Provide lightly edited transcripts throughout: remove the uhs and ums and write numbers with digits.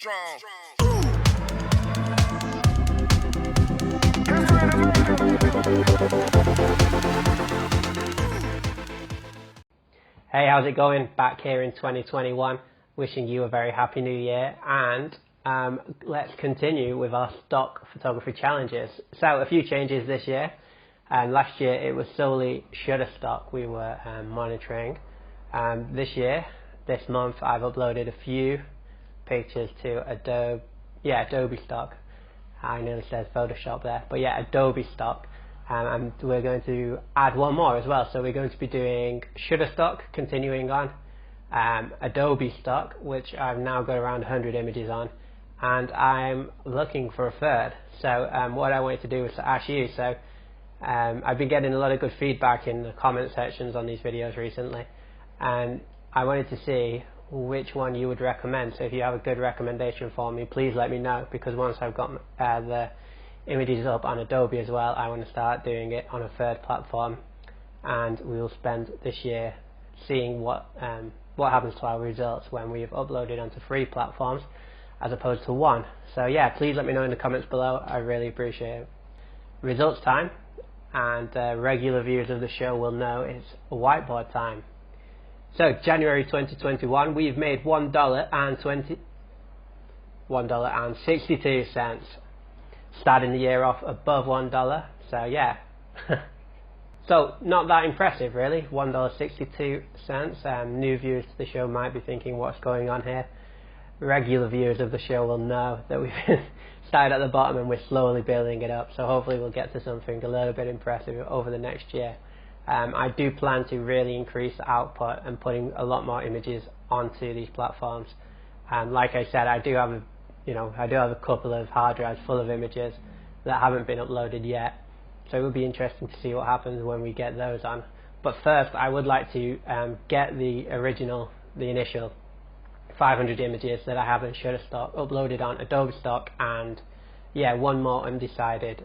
strong. Hey, how's it going? Back here in 2021, wishing you a very happy new year, and let's continue with our stock photography challenges. So a few changes this year. Last year it was solely Shutterstock we were monitoring. This month I've uploaded a few pictures to Adobe Stock. I nearly said Photoshop there, but yeah, Adobe Stock. And we're going to add one more as well. So we're going to be doing Shutterstock, continuing on, Adobe Stock, which I've now got around 100 images on, and I'm looking for a third. So what I wanted to do was to ask you. So I've been getting a lot of good feedback in the comment sections on these videos recently, and I wanted to see which one you would recommend. So if you have a good recommendation for me, please let me know, because once I've got the images up on Adobe as well, I want to start doing it on a third platform, and we will spend this year seeing what happens to our results when we've uploaded onto 3 platforms as opposed to 1. So yeah, please let me know in the comments below. I really appreciate it. Results time, and regular viewers of the show will know it's whiteboard time. So January 2021, we've made $1.62. Starting the year off above $1, so yeah. So not that impressive really, $1.62. New viewers to the show might be thinking, what's going on here? Regular viewers of the show will know that we've started at the bottom and we're slowly building it up, so hopefully we'll get to something a little bit impressive over the next year. I do plan to really increase the output and putting a lot more images onto these platforms. Like I said, I do have a couple of hard drives full of images that haven't been uploaded yet, so it will be interesting to see what happens when we get those on. But first I would like to get the initial 500 images that I have in Shutterstock uploaded on Adobe Stock, and yeah, one more undecided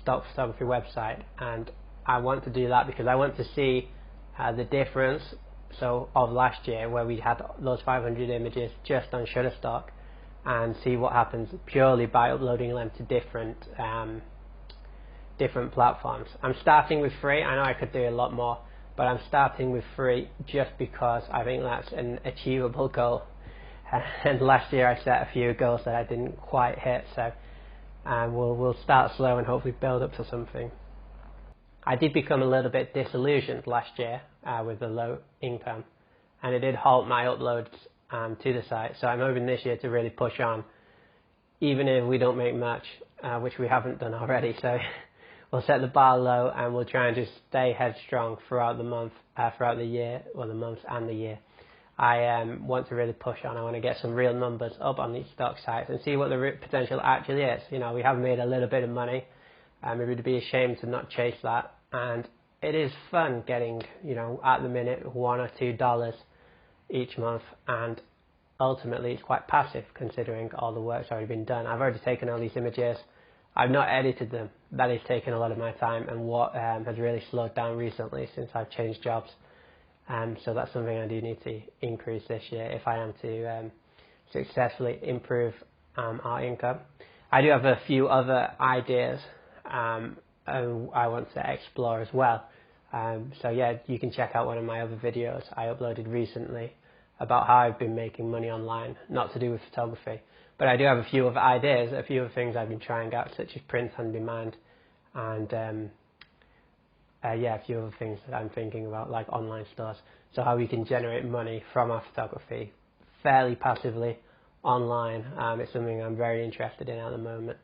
stock photography website. And I want to do that because I want to see the difference of last year, where we had those 500 images just on Shutterstock, and see what happens purely by uploading them to different platforms. I'm starting with 3. I know I could do a lot more, but I'm starting with 3 just because I think that's an achievable goal. And last year I set a few goals that I didn't quite hit, so we'll start slow and hopefully build up to something. I did become a little bit disillusioned last year with the low income, and it did halt my uploads to the site. So I'm hoping this year to really push on, even if we don't make much, which we haven't done already. So we'll set the bar low and we'll try and just stay headstrong throughout the month, throughout the year, or the months and the year. I want to really push on. I want to get some real numbers up on these stock sites and see what the potential actually is. You know, we have made a little bit of money. It would be a shame to not chase that, and it is fun getting, at the minute, $1 or $2 each month, and ultimately it's quite passive considering all the work's already been done. I've already taken all these images, I've not edited them. That has taken a lot of my time, and what has really slowed down recently since I've changed jobs. So that's something I do need to increase this year if I am to successfully improve our income. I do have a few other ideas I want to explore as well. So yeah, you can check out one of my other videos I uploaded recently about how I've been making money online, not to do with photography. But I do have a few other ideas, a few other things I've been trying out, such as print on demand, and a few other things that I'm thinking about, like online stores. So how we can generate money from our photography fairly passively online. It's something I'm very interested in at the moment.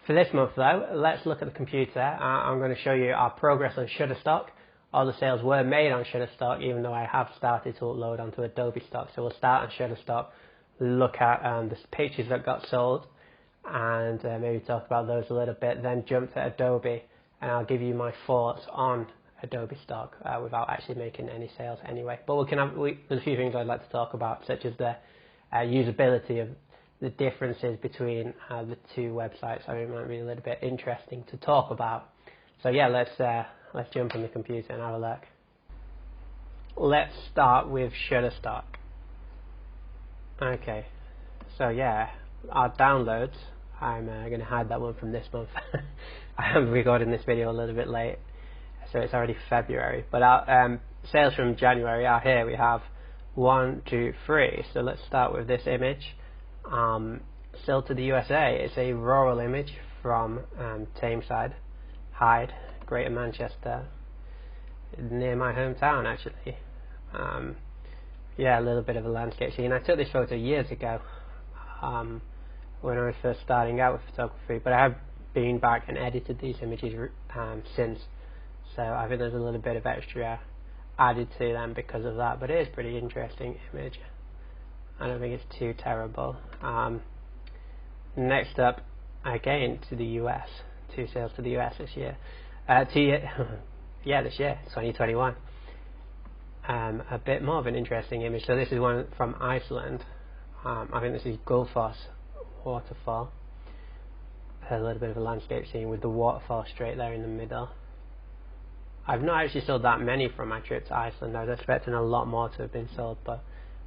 For this month though, let's look at the computer. I'm going to show you our progress on Shutterstock. All the sales were made on Shutterstock, even though I have started to upload onto Adobe Stock. So we'll start on Shutterstock, look at the pictures that got sold, and maybe talk about those a little bit, then jump to Adobe, and I'll give you my thoughts on Adobe Stock without actually making any sales anyway. But there's a few things I'd like to talk about, such as the usability of the differences between the 2 websites. I think it might be a little bit interesting to talk about. So yeah, let's jump on the computer and have a look. Let's start with Shutterstock. Okay, So yeah, our downloads, I'm going to hide that one from this month. I am recording this video a little bit late, so it's already February, but our sales from January are here. We have 1, 2, 3. So let's start with this image. Still to the USA. It's a rural image from Tameside, Hyde, Greater Manchester, near my hometown actually. Yeah, a little bit of a landscape scene. I took this photo years ago when I was first starting out with photography, but I have been back and edited these images since, so I think there's a little bit of extra added to them because of that, but it is a pretty interesting image. I don't think it's too terrible. Next up, again to the US, 2 sales to the US this year. Yeah, this year, 2021. A bit more of an interesting image. So this is one from Iceland. I think this is Gullfoss waterfall. A little bit of a landscape scene with the waterfall straight there in the middle. I've not actually sold that many from my trip to Iceland. I was expecting a lot more to have been sold, but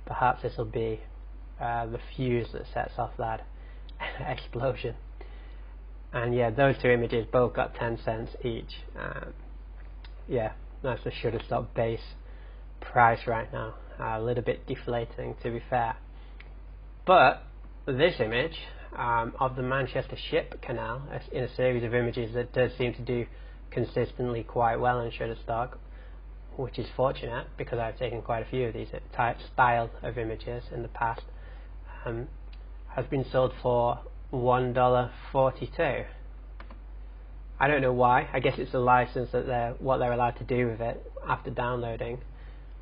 perhaps this will be the fuse that sets off that explosion. And yeah, those 2 images both got 10 cents each. Yeah, that's the Shutterstock base price right now. A little bit deflating, to be fair. But this image of the Manchester Ship Canal, in a series of images that does seem to do consistently quite well in Shutterstock, which is fortunate because I've taken quite a few of these style of images in the past, has been sold for $1.42. I don't know why. I guess it's a license that what they're allowed to do with it after downloading.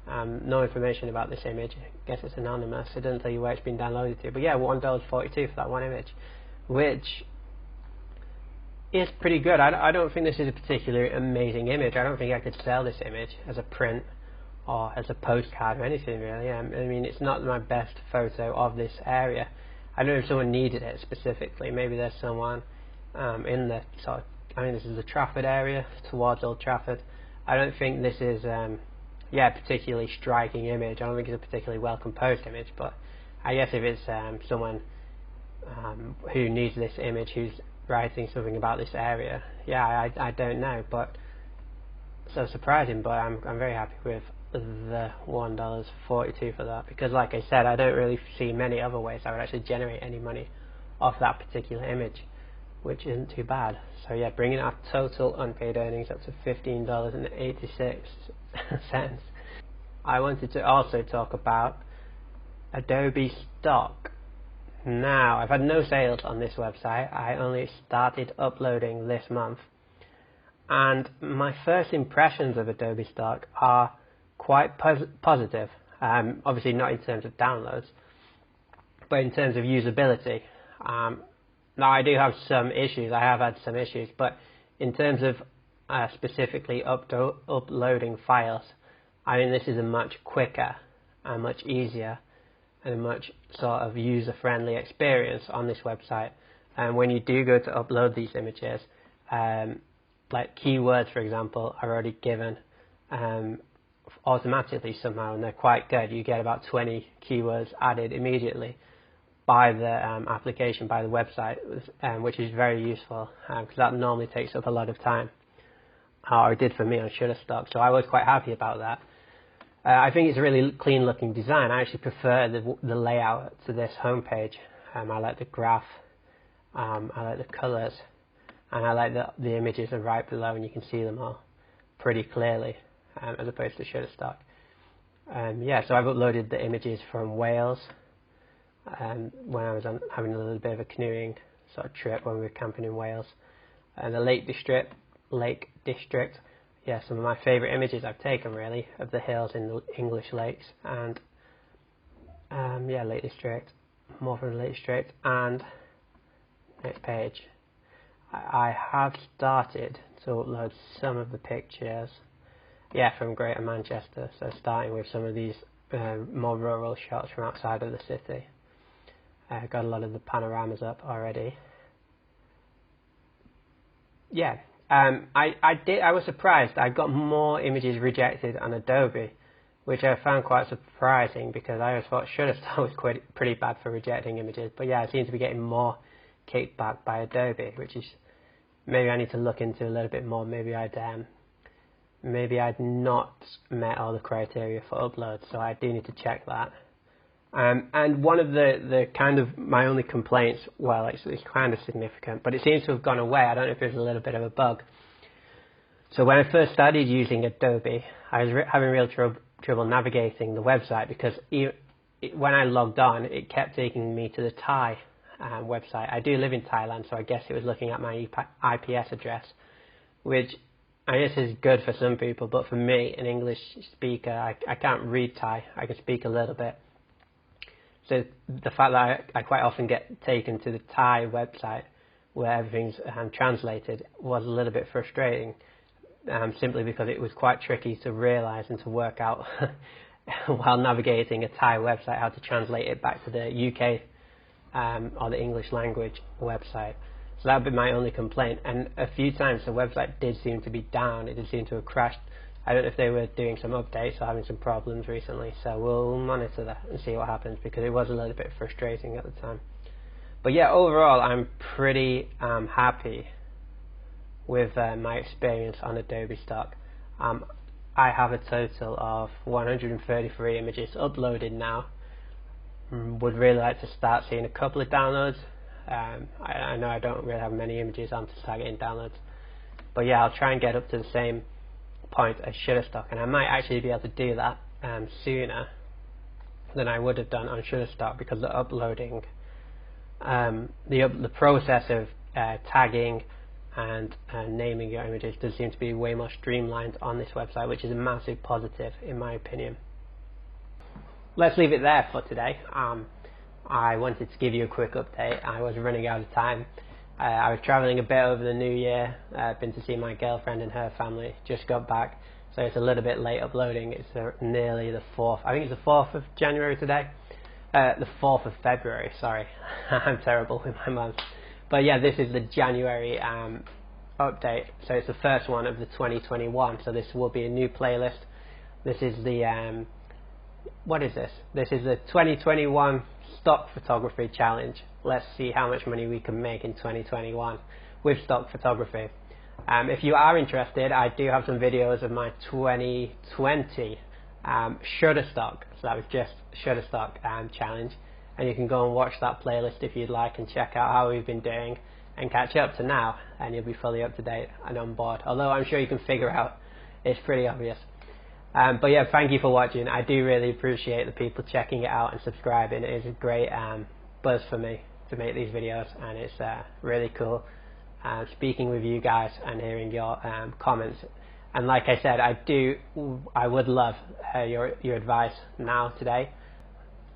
No information about this image. I guess it's anonymous. It doesn't tell you where it's been downloaded to. But yeah, $1.42 for that one image, which is pretty good. I don't think this is a particularly amazing image. I don't think I could sell this image as a print or as a postcard or anything really. I mean, it's not my best photo of this area. I don't know if someone needed it specifically. Maybe there's someone in the sort of, I mean, this is the Trafford area towards Old Trafford. I don't think this is yeah, a particularly striking image. I don't think it's a particularly well composed image, but I guess if it's someone who needs this image, who's writing something about this area, yeah, I don't know, but so surprising. But I'm very happy with the $1.42 for that, because like I said, I don't really see many other ways I would actually generate any money off that particular image, which isn't too bad. So yeah, bringing our total unpaid earnings up to $15.86. I wanted to also talk about Adobe Stock. Now, I've had no sales on this website. I only started uploading this month, and my first impressions of Adobe Stock are quite positive. Obviously not in terms of downloads, but in terms of usability. Now I do have some issues. I have had some issues, but in terms of specifically uploading files, I mean, this is a much quicker and much easier and a much sort of user-friendly experience on this website. And when you do go to upload these images, like keywords, for example, are already given automatically somehow, and they're quite good. You get about 20 keywords added immediately by the application, by the website, which is very useful, because that normally takes up a lot of time, or it did for me on Shutterstock, so I was quite happy about that. I think it's a really clean looking design. I actually prefer the layout to this homepage. I like the graph, I like the colours, and I like the images are right below and you can see them all pretty clearly, as opposed to Shutterstock. Yeah, so I've uploaded the images from Wales, when I was having a little bit of a canoeing sort of trip when we were camping in Wales, and the Lake District. Yeah, some of my favourite images I've taken really of the hills in the English lakes, and yeah, Lake District, more from the Lake District. And next page, I have started to upload some of the pictures, yeah, from Greater Manchester, so starting with some of these more rural shots from outside of the city. Got a lot of the panoramas up already. Yeah, I was surprised. I got more images rejected on Adobe which I found quite surprising because I always thought Shutterstock was pretty bad for rejecting images. But yeah, I seem to be getting more kickback by Adobe, which is maybe I need to look into a little bit more. Maybe I'd not met all the criteria for upload, so I do need to check that. And one of the kind of my only complaints, well, it's kind of significant, but it seems to have gone away. I don't know if there's a little bit of a bug. So when I first started using Adobe, I was having real trouble navigating the website because when I logged on, it kept taking me to the Thai website. I do live in Thailand, so I guess it was looking at my IPS address, which I guess is good for some people, but for me, an English speaker, I can't read Thai. I can speak a little bit. So the fact that I quite often get taken to the Thai website where everything's translated was a little bit frustrating, simply because it was quite tricky to realise and to work out while navigating a Thai website how to translate it back to the UK or the English language website. So that would be my only complaint. And a few times the website did seem to be down. It did seem to have crashed. I don't know if they were doing some updates or having some problems recently. So we'll monitor that and see what happens, because it was a little bit frustrating at the time. But yeah, overall I'm pretty happy with my experience on Adobe Stock. I have a total of 133 images uploaded now. Would really like to start seeing a couple of downloads. I know I don't really have many images on to start getting downloads, but yeah, I'll try and get up to the same point as Shutterstock, and I might actually be able to do that sooner than I would have done on Shutterstock, because the uploading, the process of tagging and naming your images does seem to be way more streamlined on this website, which is a massive positive in my opinion. Let's leave it there for today. I wanted to give you a quick update. I was running out of time. I was travelling a bit over the new year. I've been to see my girlfriend and her family. Just got back, so it's a little bit late uploading. It's nearly the 4th. I think it's the 4th of January today. The 4th of February, sorry. I'm terrible with my months. But yeah, this is the January update. So it's the first one of the 2021. So this will be a new playlist. This is the what is this? This is the 2021 stock photography challenge. Let's see how much money we can make in 2021 with stock photography. If you are interested, I do have some videos of my 2020 Shutterstock. So that was just Shutterstock challenge, and you can go and watch that playlist if you'd like and check out how we've been doing and catch up to now, and you'll be fully up to date and on board. Although I'm sure you can figure out, it's pretty obvious. But yeah, thank you for watching. I do really appreciate the people checking it out and subscribing. It is a great buzz for me to make these videos, and it's really cool speaking with you guys and hearing your comments. And like I said, I would love your advice now today.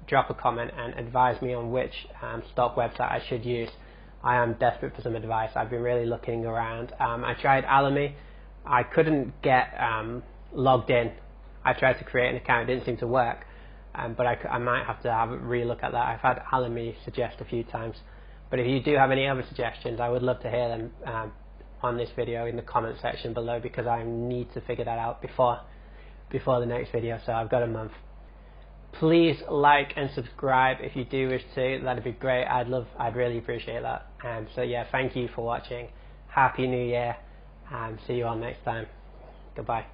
Drop a comment and advise me on which stock website I should use. I am desperate for some advice. I've been really looking around. I tried Alamy. I couldn't get logged in. I tried to create an account, it didn't seem to work, but I might have to have a re-look at that. I've had Alamy suggest a few times, but if you do have any other suggestions, I would love to hear them on this video in the comment section below, because I need to figure that out before the next video, so I've got a month. Please like and subscribe if you do wish to. That'd be great. I'd really appreciate that. So yeah, thank you for watching. Happy New Year, and see you all next time. Goodbye.